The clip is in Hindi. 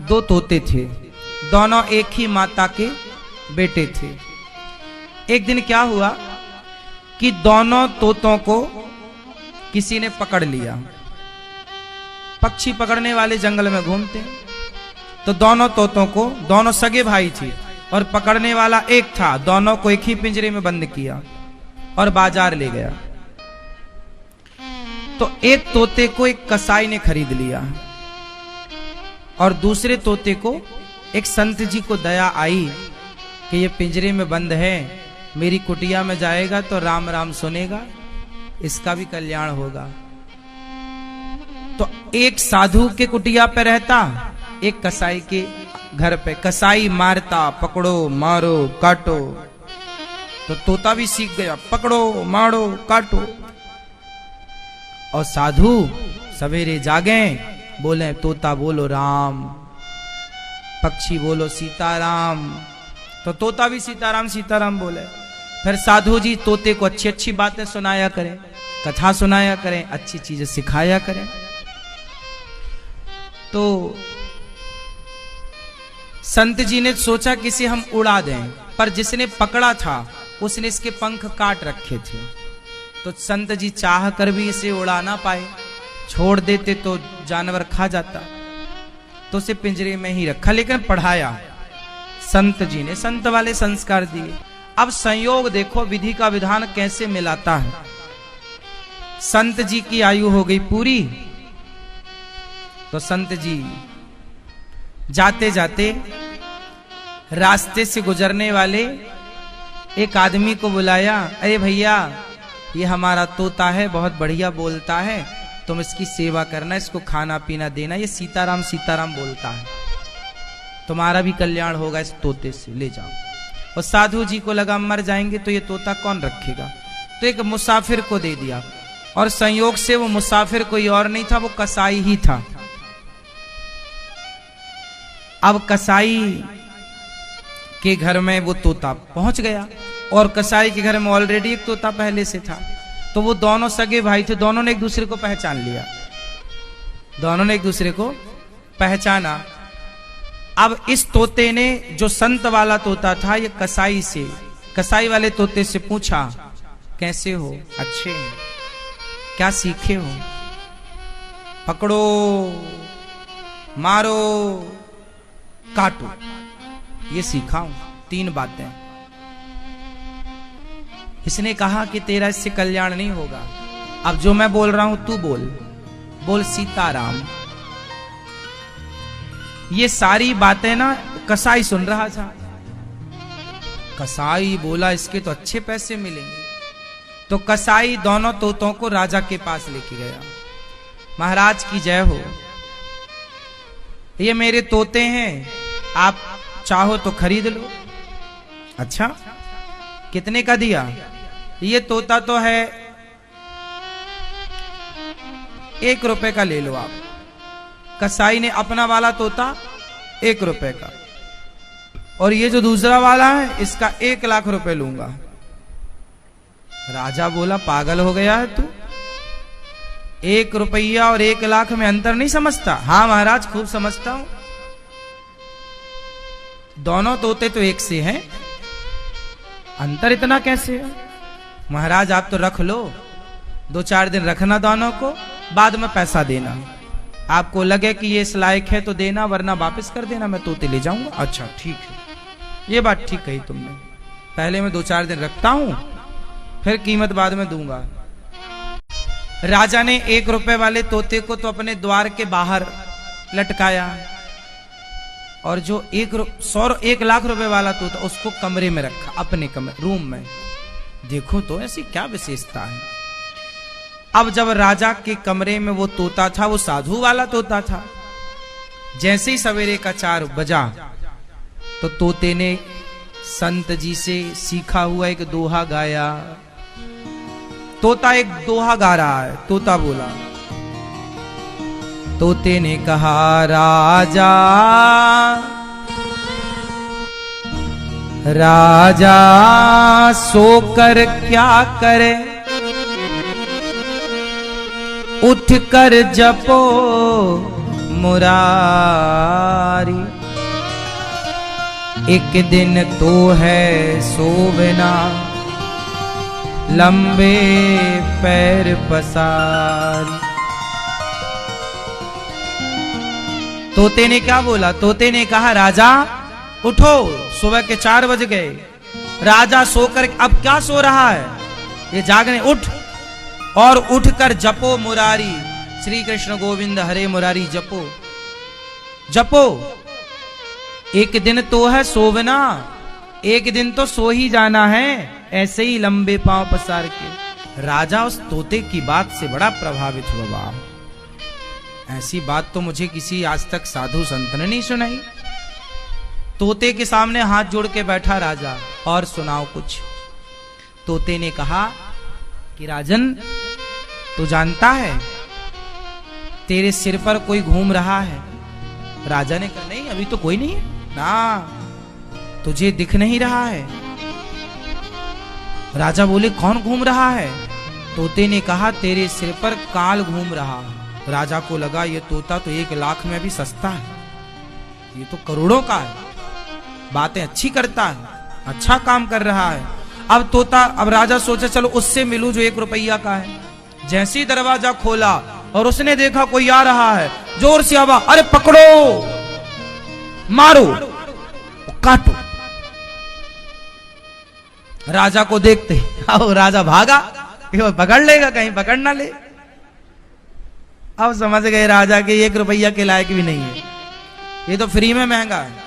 दो तोते थे, दोनों एक ही माता के बेटे थे। एक दिन क्या हुआ कि दोनों तोतों को किसी ने पकड़ लिया। पक्षी पकड़ने वाले जंगल में घूमते हैं, तो दोनों तोतों को, दोनों सगे भाई थे और पकड़ने वाला एक था, दोनों को एक ही पिंजरे में बंद किया और बाजार ले गया। तो एक तोते को एक कसाई ने खरीद लिया और दूसरे तोते को एक संत जी को दया आई कि ये पिंजरे में बंद है, मेरी कुटिया में जाएगा तो राम राम सुनेगा, इसका भी कल्याण होगा। तो एक साधु के कुटिया पे रहता, एक कसाई के घर पे। कसाई मारता, पकड़ो मारो काटो, तो तोता भी सीख गया, पकड़ो मारो काटो। और साधु सवेरे जागे, बोले तोता बोलो राम, पक्षी बोलो सीताराम, तो तोता भी सीताराम सीताराम बोले। फिर साधु जी तोते को अच्छी अच्छी बातें सुनाया करें, कथा सुनाया करें, अच्छी चीजें सिखाया करें। तो संत जी ने सोचा कि इसे हम उड़ा दें, पर जिसने पकड़ा था उसने इसके पंख काट रखे थे। तो संत जी चाह कर भी इसे उड़ा ना पाए, छोड़ देते तो जानवर खा जाता, तो उसे पिंजरे में ही रखा, लेकिन पढ़ाया संत जी ने, संत वाले संस्कार दिए। अब संयोग देखो विधि का विधान कैसे मिलाता है। संत जी की आयु हो गई पूरी, तो संत जी जाते जाते रास्ते से गुजरने वाले एक आदमी को बुलाया, अरे भैया ये हमारा तोता है, बहुत बढ़िया बोलता है, तुम इसकी सेवा करना, इसको खाना पीना देना, ये सीताराम सीताराम बोलता है, तुम्हारा भी कल्याण होगा इस तोते से, ले जाओ। और साधु जी को लगा मर जाएंगे तो ये तोता कौन रखेगा, तो एक मुसाफिर को दे दिया। और संयोग से वो मुसाफिर कोई और नहीं था, वो कसाई ही था। अब कसाई के घर में वो तोता पहुंच गया, और कसाई के घर में ऑलरेडी एक तोता पहले से था। तो वो दोनों सगे भाई थे, दोनों ने एक दूसरे को पहचान लिया, दोनों ने एक दूसरे को पहचाना। अब इस तोते ने, जो संत वाला तोता था, ये कसाई से, कसाई वाले तोते से पूछा, कैसे हो? अच्छे हैं। क्या सीखे हो? पकड़ो मारो काटो, ये सीखा हूं, 3 बातें। इसने कहा कि तेरा इससे कल्याण नहीं होगा, अब जो मैं बोल रहा हूं तू बोल, बोल सीताराम। ये सारी बातें ना कसाई सुन रहा था। कसाई बोला इसके तो अच्छे पैसे मिलेंगे। तो कसाई दोनों तोतों को राजा के पास लेके गया। महाराज की जय हो, ये मेरे तोते हैं, आप चाहो तो खरीद लो। अच्छा, कितने का दिया? ये तोता तो है 1 रुपए का, ले लो आप। कसाई ने अपना वाला तोता 1 रुपए का, और ये जो दूसरा वाला है इसका 1 लाख रुपए लूंगा। राजा बोला पागल हो गया है तू, 1 रुपया और 1 लाख में अंतर नहीं समझता? हाँ महाराज खूब समझता हूं, दोनों तोते तो एक से हैं, अंतर इतना कैसे है? महाराज आप तो रख लो, 2-4 दिन रखना दोनों को, बाद में पैसा देना। आपको लगे कि ये इस लायक है तो देना, वरना वापस कर देना, मैं तोते ले जाऊंगा। अच्छा ठीक है, ये बात ठीक कही तुमने, पहले मैं 2-4 दिन रखता हूं, फिर कीमत बाद में दूंगा। राजा ने 1 रुपए वाले तोते को तो अपने द्वार के बाहर लटकाया, और जो 1 लाख रुपए वाला तोता उसको कमरे में रखा, अपने कमरे रूम में। देखो तो ऐसी क्या विशेषता है। अब जब राजा के कमरे में वो तोता था, वो साधु वाला तोता था, जैसे ही सवेरे का 4 बजा तो तोते ने संत जी से सीखा हुआ एक दोहा गाया। तोता एक दोहा गा रहा है। तोता बोला, तोते ने कहा राजा राजा सोकर क्या करे, उठ कर जपो मुरारी। एक दिन तो है सोवना, लंबे पैर पसार। तोते ने क्या बोला? तोते ने कहा राजा उठो, सुबह के 4 बज गए। राजा सोकर अब क्या सो रहा है, ये जागने, उठ और उठकर जपो मुरारी। श्री कृष्ण गोविंद हरे मुरारी जपो जपो। एक दिन तो है सोवना, एक दिन तो सो ही जाना है, ऐसे ही लंबे पांव पसार के। राजा उस तोते की बात से बड़ा प्रभावित हुआ। बाप, ऐसी बात तो मुझे किसी आज तक साधु संत ने नहीं सुनाई। तोते के सामने हाथ जोड़ के बैठा राजा, और सुनाओ कुछ। तोते ने कहा कि राजन, तू जानता है तेरे सिर पर कोई घूम रहा है। राजा ने कहा नहीं, अभी तो कोई नहीं है ना, तुझे दिख नहीं रहा है। राजा बोले कौन घूम रहा है? तोते ने कहा तेरे सिर पर काल घूम रहा है। राजा को लगा ये तोता तो 1 लाख में भी सस्ता है, ये तो करोड़ों का है, बातें अच्छी करता है, अच्छा काम कर रहा है। अब राजा सोचा चलो उससे मिलूं जो 1 रुपया का है। जैसे ही दरवाजा खोला और उसने देखा कोई आ रहा है, जोर से आवाज, अरे पकड़ो, मारो, काटो। राजा को देखते अब राजा भागा कि वो पकड़ लेगा, कहीं पकड़ ना ले। अब समझ गए राजा के 1 रुपया के लायक भी नहीं है, ये तो फ्री में महंगा है।